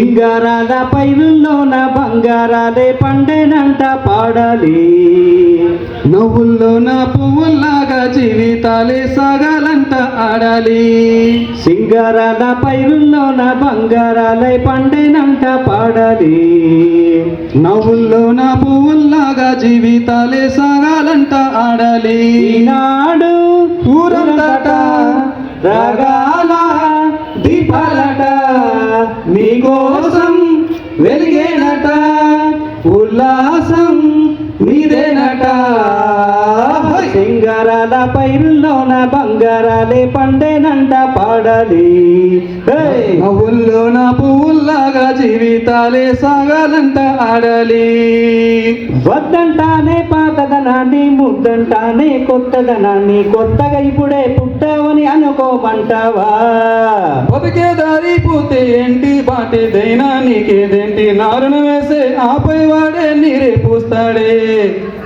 సింగారాల పైరుల్లోన బంగారాలే పండేనంట పాడాలి. నవ్వుల్లోన పువ్వుల్లాగా జీవితాలే సాగాలంట ఆడాలి. సింగారాల పైరుల్లోన బంగారాలే పండేనంట పాడాలి. నవ్వుల్లోన పువ్వుల్లాగా జీవితాలే సాగాలంట ఆడాలి. ఈనాడు ఊరంతట రాగాల దీపాలట నీకోసం వెలిగేనట, ఉల్లాసం నీదేనట. సింగారాల పైరుల్లోన బంగారాలే పండేనంట పాడాలి. నవ్వుల్లోన పువ్వుల్లాగా జీవితాలే సాగాలంట ఆడాలి. వద్దంటానే పాతదనాన్ని, ముద్దంటానే కొత్తదనాన్ని, కొత్తగా ఇప్పుడే పుట్టావని అనుకోమంటావా? బతికే దారి పోతే ఏంటి, బాటేదైనా నీకేదేంటి, నారున వేసే ఆపై వాడే నీరే పూస్తాడే.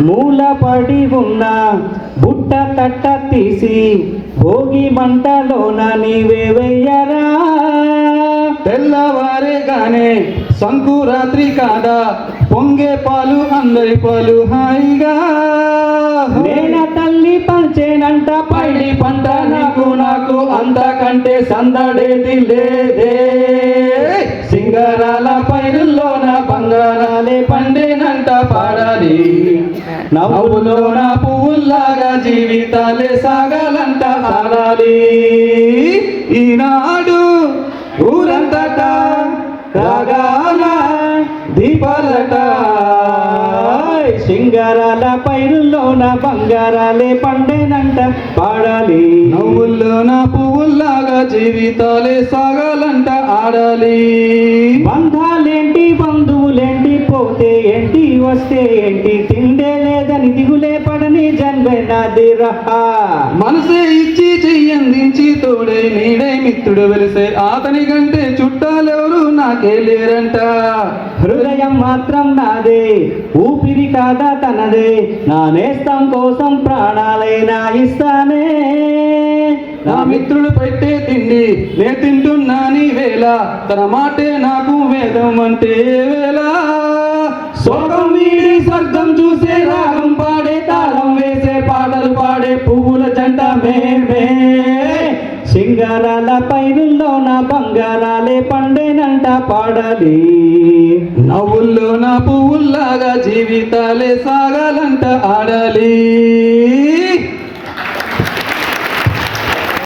మూల పడి ఉన్న బుట్ట తట్ట తీసి భోగి మంటలోన నీవే వెయ్యరా. తెల్లవారేగానే సంకురాత్రి కాదా, పొంగే పాలు అందరి పాలు హాయిగా. నేన తల్లి పంచేనంట పైడి పంట నాకు నాకు, అంతకంటే సందడేది లేదే. సింగారాల పైరుల్లోన బంగారాలే పండేనంట పాడాలి. నవ్వులోన పువ్వుల్లాగా జీవితాలే సాగాలంట ఆడాలి. ఈనాడు ఊరంతట రాగాల దీపాలట. సింగారాల పైరుల్లోన బంగారాలే పండేనంట పాడాలి. నవ్వుల్లోన పువ్వుల్లాగా జీవితాలే సాగాలంట ఆడాలి. బంధాలేంటి బంధువులేంటి, పోతే ఏంటి వస్తే ఏంటి, తిండే లేదని దిగులే పడని జన్మే నాది రహా. మనసే ఇచ్చి చెయ్యందించి తోడే నీడే మిత్రుడు వెలిసే అతని కంటే చుట్టాలెవరు నాకే లేరంట. హృదయం మాత్రం నాదే, ఊపిరి కాదా తనదే, నా నేస్తం కోసం ప్రాణాలైనా ఇస్తానే. నా మిత్రుడు పెట్టే తిండి నే తింటున్నాని వేళ, తన మాటే నాకు వేదం అంటే వేళ. సోగం వీడి స్వర్గం చూసే రాగం పాడే, తాళం వేసే పాటలు పాడే పువ్వుల జంట మేమే. సింగారాల పైరుల్లోన బంగారాలే పండేనంట పాడాలి. నవ్వుల్లోన పువ్వుల్లాగా జీవితాలే సాగాలంట ఆడాలి.